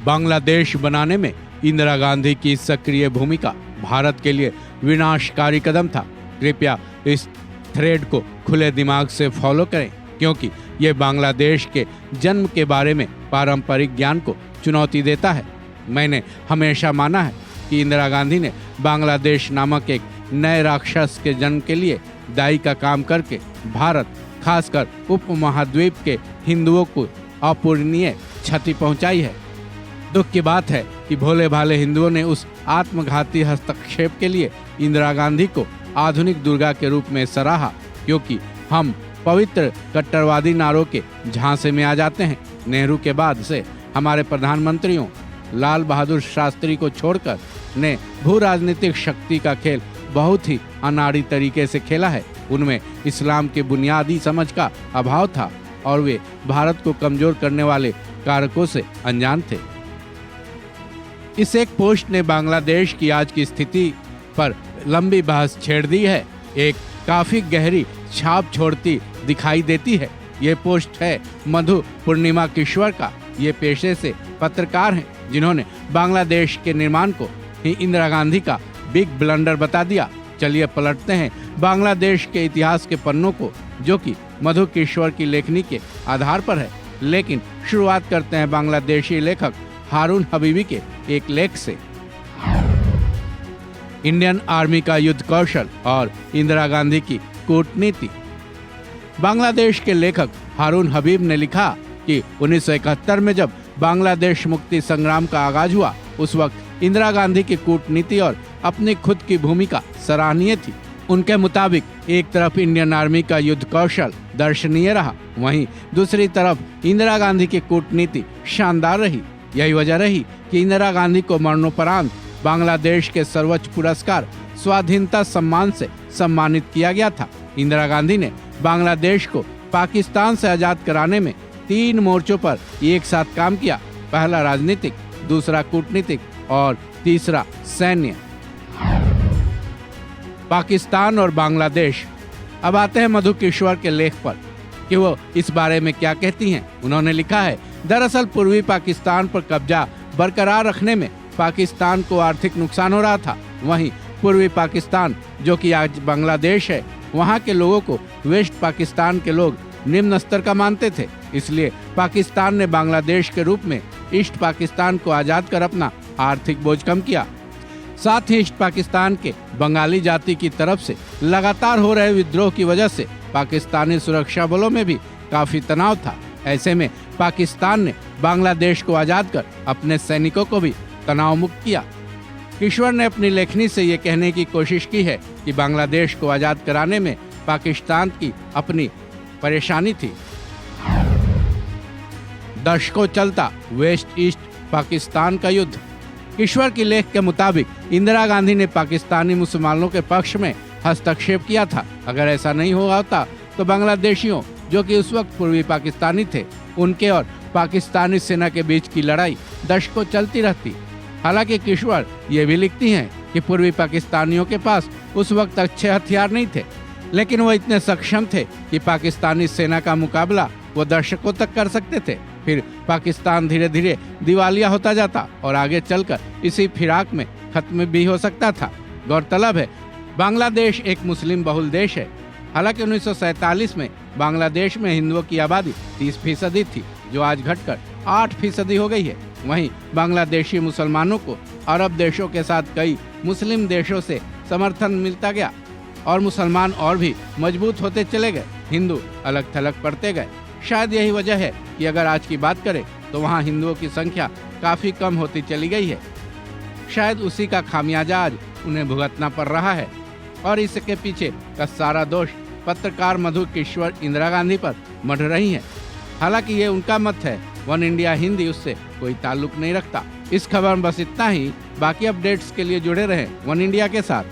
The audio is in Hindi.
बांग्लादेश बनाने में इंदिरा गांधी की सक्रिय भूमिका भारत के लिए विनाशकारी कदम था। कृपया इस थ्रेड को खुले दिमाग से फॉलो करें, क्योंकि ये बांग्लादेश के जन्म के बारे में पारंपरिक ज्ञान को चुनौती देता है। मैंने हमेशा माना है कि इंदिरा गांधी ने बांग्लादेश नामक एक नए राक्षस के जन्म के लिए दाई का काम करके भारत, खासकर उपमहाद्वीप के हिंदुओं को अपूरणीय क्षति पहुंचाई है। दुख की बात है कि भोले भाले हिंदुओं ने उस आत्मघाती हस्तक्षेप के लिए इंदिरा गांधी को आधुनिक दुर्गा के रूप में सराहा, क्योंकि हम पवित्र कट्टरवादी नारों के झांसे में आ जाते हैं। नेहरू के बाद से हमारे प्रधानमंत्रियों लाल बहादुर शास्त्री को छोड़कर ने भू राजनीतिक शक्ति का खेल बहुत ही अनाड़ी तरीके से खेला है। उनमें इस्लाम के बुनियादी समझ का अभाव था और वे भारत को कमजोर करने वाले कारकों से अनजान थे। इस एक पोस्ट ने बांग्लादेश की आज की स्थिति पर लंबी बहस छेड़ दी है, एक काफी गहरी छाप छोड़ती दिखाई देती है। ये पोस्ट है मधु पूर्णिमा किश्वर का। ये पेशे से पत्रकार हैं, जिन्होंने बांग्लादेश के निर्माण को ही इंदिरा गांधी का बिग ब्लंडर बता दिया। चलिए पलटते हैं बांग्लादेश के इतिहास के पन्नों को, जो कि मधु किश्वर की लेखनी के आधार पर है। लेकिन शुरुआत करते हैं बांग्लादेशी लेखक हारून हबीबी के एक लेख से। इंडियन आर्मी का युद्ध कौशल और इंदिरा गांधी की कूटनीति। बांग्लादेश के लेखक हारून हबीब ने लिखा कि 1971 में जब बांग्लादेश मुक्ति संग्राम का आगाज हुआ, उस वक्त इंदिरा गांधी की कूटनीति और अपनी खुद की भूमिका सराहनीय थी। उनके मुताबिक एक तरफ इंडियन आर्मी का युद्ध कौशल दर्शनीय रहा, वहीं दूसरी तरफ इंदिरा गांधी की कूटनीति शानदार रही। यही वजह रही कि इंदिरा गांधी को मरणोपरांत बांग्लादेश के सर्वोच्च पुरस्कार स्वाधीनता सम्मान से सम्मानित किया गया था। इंदिरा गांधी ने बांग्लादेश को पाकिस्तान से आजाद कराने में 3 मोर्चों पर एक साथ काम किया। पहला राजनीतिक, दूसरा कूटनीतिक और तीसरा सैन्य। पाकिस्तान और बांग्लादेश। अब आते हैं मधु किश्वर के लेख पर कि वो इस बारे में क्या कहती हैं। उन्होंने लिखा है, दरअसल पूर्वी पाकिस्तान पर कब्जा बरकरार रखने में पाकिस्तान को आर्थिक नुकसान हो रहा था। वहीं पूर्वी पाकिस्तान, जो कि आज बांग्लादेश है, वहां के लोगों को वेस्ट पाकिस्तान के लोग निम्न स्तर का मानते थे। इसलिए पाकिस्तान ने बांग्लादेश के रूप में ईस्ट पाकिस्तान को आजाद कर अपना आर्थिक बोझ कम किया। साथ ही ईस्ट पाकिस्तान के बंगाली जाति की तरफ से लगातार हो रहे विद्रोह की वजह से पाकिस्तानी सुरक्षा बलों में भी काफी तनाव था। ऐसे में पाकिस्तान ने बांग्लादेश को आजाद कर अपने सैनिकों को भी तनाव मुक्त किया। किश्वर ने अपनी लेखनी से ये कहने की कोशिश की है कि बांग्लादेश को आजाद कराने में पाकिस्तान की अपनी परेशानी थी। दशकों चलता वेस्ट ईस्ट पाकिस्तान का युद्ध। किश्वर की लेख के मुताबिक इंदिरा गांधी ने पाकिस्तानी मुसलमानों के पक्ष में हस्तक्षेप किया था। अगर ऐसा नहीं हुआ होता तो बांग्लादेशियों, जो कि उस वक्त पूर्वी पाकिस्तानी थे, उनके और पाकिस्तानी सेना के बीच की लड़ाई दशकों चलती रहती। हालांकि किश्वर ये भी लिखती हैं कि पूर्वी पाकिस्तानियों के पास उस वक्त अच्छे हथियार नहीं थे, लेकिन वो इतने सक्षम थे कि पाकिस्तानी सेना का मुकाबला वो दशकों तक कर सकते थे। फिर पाकिस्तान धीरे धीरे दिवालिया होता जाता और आगे चलकर इसी फिराक में खत्म भी हो सकता था। गौरतलब है, बांग्लादेश एक मुस्लिम बहुल देश है। हालांकि 1947 में बांग्लादेश में हिंदुओं की आबादी 30% थी, जो आज घटकर 8% हो गई है। वहीं बांग्लादेशी मुसलमानों को अरब देशों के साथ कई मुस्लिम देशों से समर्थन मिलता गया और मुसलमान और भी मजबूत होते चले गए। हिंदू अलग थलग पड़ते गए। शायद यही वजह है कि अगर आज की बात करें तो वहाँ हिंदुओं की संख्या काफी कम होती चली गई है। शायद उसी का खामियाजा आज उन्हें भुगतना पड़ रहा है और इसके पीछे का सारा दोष पत्रकार मधु किश्वर इंदिरा गांधी पर मढ़ रही है। हालांकि ये उनका मत है, वन इंडिया हिंदी उससे कोई ताल्लुक नहीं रखता। इस खबर में बस इतना ही। बाकी अपडेट्स के लिए जुड़े रहें वन इंडिया के साथ।